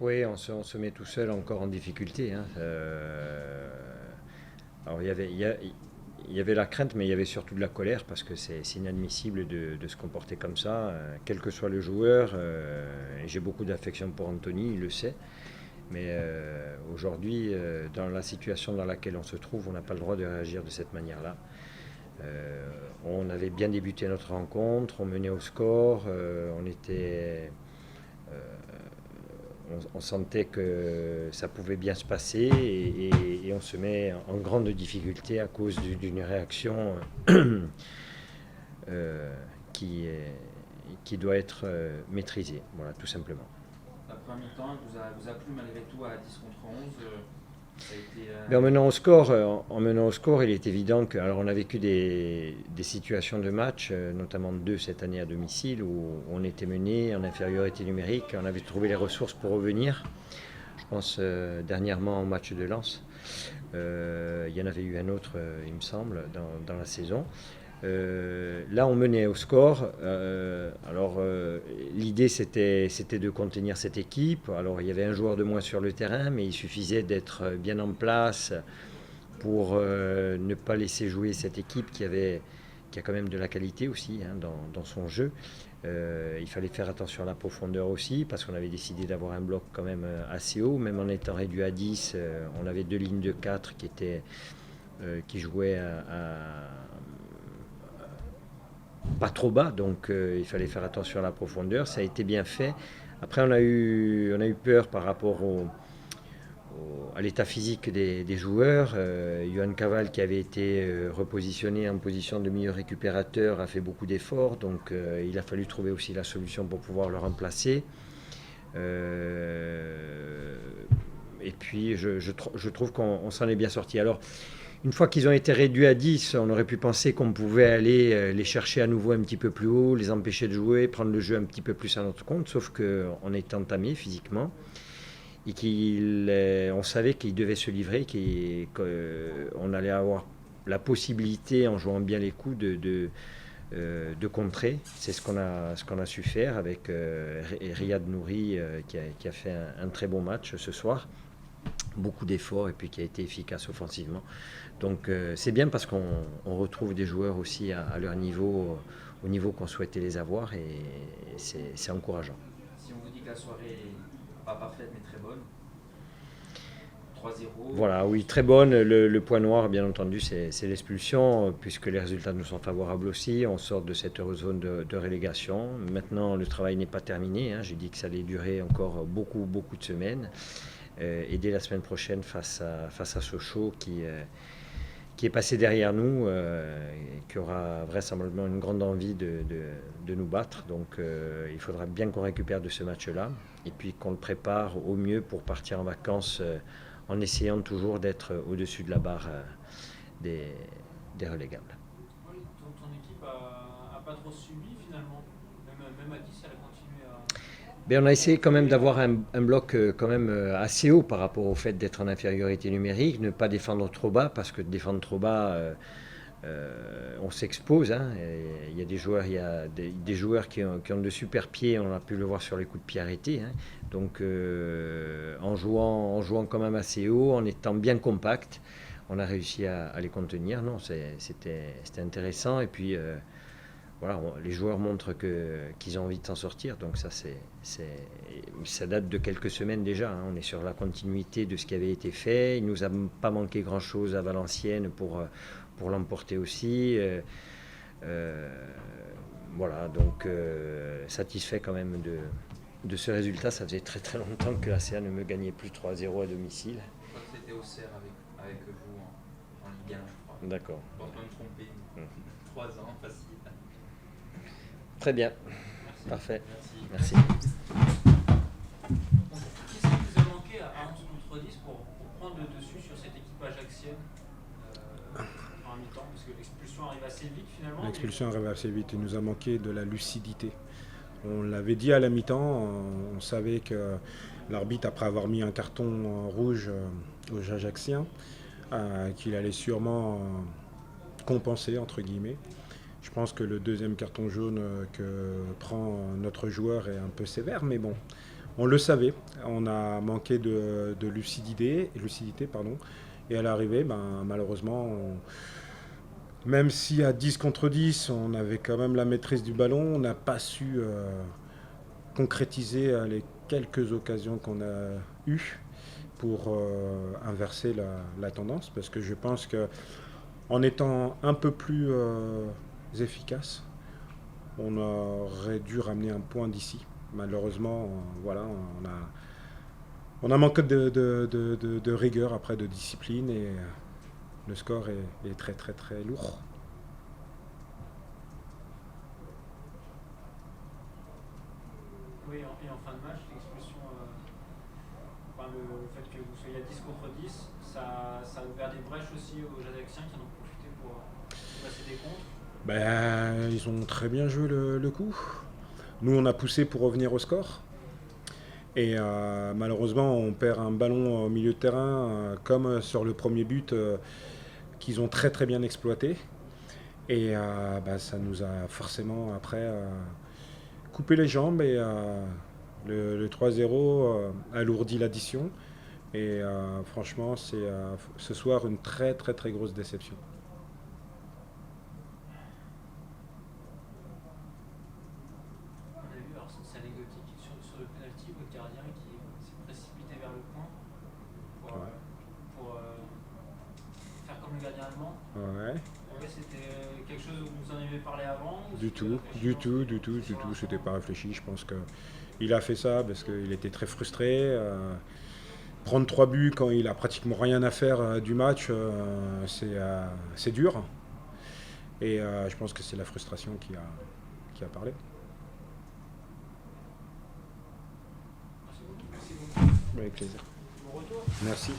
Oui, on se met tout seul encore en difficulté, hein. Alors il y avait la crainte, mais il y avait surtout de la colère parce que c'est inadmissible de se comporter comme ça, quel que soit le joueur. Et j'ai beaucoup d'affection pour Anthony, il le sait. Mais aujourd'hui, dans la situation dans laquelle on se trouve, on n'a pas le droit de réagir de cette manière-là. On avait bien débuté notre rencontre, on menait au score, euh, on sentait que ça pouvait bien se passer et on se met en grande difficulté à cause d'une réaction euh, qui, qui doit être maîtrisée, voilà, tout simplement. La première mi-temps, vous a plu malgré tout à 10 contre 11. Ça a été. Mais en menant au score, il est évident que, alors on a vécu des situations de match, notamment deux cette année à domicile, où on était mené en infériorité numérique, on avait trouvé les ressources pour revenir. Je pense dernièrement au match de Lens. Il y en avait eu un autre, il me semble, dans la saison. Là, on menait au score. L'idée, c'était de contenir cette équipe. Alors, il y avait un joueur de moins sur le terrain, mais il suffisait d'être bien en place pour ne pas laisser jouer cette équipe qui a quand même de la qualité aussi, hein, dans son jeu. Il fallait faire attention à la profondeur aussi, parce qu'on avait décidé d'avoir un bloc quand même assez haut. Même en étant réduit à 10, on avait deux lignes de 4 qui jouaient pas trop bas, donc il fallait faire attention à la profondeur. Ça a été bien fait. Après, on a eu peur par rapport à l'état physique des joueurs. Johan Caval, qui avait été repositionné en position de meilleur récupérateur, a fait beaucoup d'efforts, donc il a fallu trouver aussi la solution pour pouvoir le remplacer. Et puis je trouve qu'on s'en est bien sorti. Alors, une fois qu'ils ont été réduits à 10, on aurait pu penser qu'on pouvait aller les chercher à nouveau un petit peu plus haut, les empêcher de jouer, prendre le jeu un petit peu plus à notre compte, sauf qu'on est entamé physiquement et qu'on savait qu'ils devaient se livrer, qu'on allait avoir la possibilité, en jouant bien les coups, de contrer. C'est ce qu'on a su faire avec Riyad Nouri qui a fait un très bon match ce soir. Beaucoup d'efforts et puis qui a été efficace offensivement. Donc c'est bien parce qu'on retrouve des joueurs aussi à leur niveau, au niveau qu'on souhaitait les avoir et c'est encourageant. Si on vous dit que la soirée n'est pas parfaite mais très bonne, 3-0. Voilà, oui, très bonne. Le point noir, bien entendu, c'est l'expulsion, puisque les résultats nous sont favorables aussi. On sort de cette heureuse zone de relégation. Maintenant, le travail n'est pas terminé, hein. J'ai dit que ça allait durer encore beaucoup, beaucoup de semaines. Et dès la semaine prochaine, face à Sochaux, qui est passé derrière nous, et qui aura vraisemblablement une grande envie de nous battre. Donc il faudra bien qu'on récupère de ce match-là, et puis qu'on le prépare au mieux pour partir en vacances en essayant toujours d'être au-dessus de la barre des, des relégables. Oui, ton équipe a pas trop subi finalement. Même à 10, elle a continué à. Mais on a essayé quand même d'avoir un bloc quand même assez haut par rapport au fait d'être en infériorité numérique, ne pas défendre trop bas, parce que défendre trop bas, on s'expose, hein. Il y a des joueurs qui ont de super pieds, on a pu le voir sur les coups de pied arrêtés, hein. Donc en jouant quand même assez haut, en étant bien compact, on a réussi à les contenir. Non, c'était intéressant. Et puis voilà, les joueurs montrent qu'ils ont envie de s'en sortir. Donc ça date de quelques semaines déjà, hein. On est sur la continuité de ce qui avait été fait. Il ne nous a pas manqué grand-chose à Valenciennes pour l'emporter aussi. Euh, voilà, donc satisfait quand même de ce résultat. Ça faisait très très longtemps que la CA ne me gagnait plus 3-0 à domicile. Je crois que c'était au Auxerre avec vous en Ligue 1, je crois. D'accord. Pour pas me tromper. 3 ans, facile. Très bien, Merci. parfait. Merci. Merci. Qu'est-ce qui vous a manqué à 11 contre 10 pour prendre le dessus sur cette équipe ajaxienne en mi-temps? Parce que l'expulsion arrive assez vite finalement. L'expulsion arrive assez vite. Il nous a manqué de la lucidité. On l'avait dit à la mi-temps, on savait que l'arbitre, après avoir mis un carton rouge aux Ajaxiens, qu'il allait sûrement compenser, entre guillemets. Je pense que le deuxième carton jaune que prend notre joueur est un peu sévère, mais bon, On le savait, on a manqué de lucidité, pardon, et à l'arrivée, malheureusement, même si à 10 contre 10, on avait quand même la maîtrise du ballon, on n'a pas su concrétiser les quelques occasions qu'on a eues pour inverser la tendance, parce que je pense que en étant un peu plus efficace, on aurait dû ramener un point d'ici. Malheureusement, voilà, on a manqué de rigueur après, de discipline, et le score est très très très lourd. Oui, et en fin de match, l'expulsion, enfin, le fait que vous soyez à 10 contre 10, ça a ouvert des brèches aussi aux Ajacciens qui en ont profité pour passer des contres. Ils ont très bien joué le coup. Nous, on a poussé pour revenir au score. Et malheureusement, on perd un ballon au milieu de terrain, comme sur le premier but, qu'ils ont très très bien exploité. Et ça nous a forcément après coupé les jambes. Et le 3-0 alourdit l'addition. Et franchement, c'est ce soir une très très très grosse déception. On a vu, alors c'est anecdotique, sur le penalty, votre gardien qui s'est précipité vers le point pour, Ouais. pour faire comme le gardien allemand. Ouais. Ouais, c'était quelque chose où vous en avez parlé avant ou Du c'était tout, réfléchi du tout, ensuite du tout, du sur tout. l'instant? C'était pas réfléchi. Je pense que il a fait ça parce qu'il était très frustré. Prendre 3 buts quand il a pratiquement rien à faire du match, c'est dur. Et je pense que c'est la frustration qui a parlé. Merci beaucoup. Avec plaisir. Bon retour. Merci.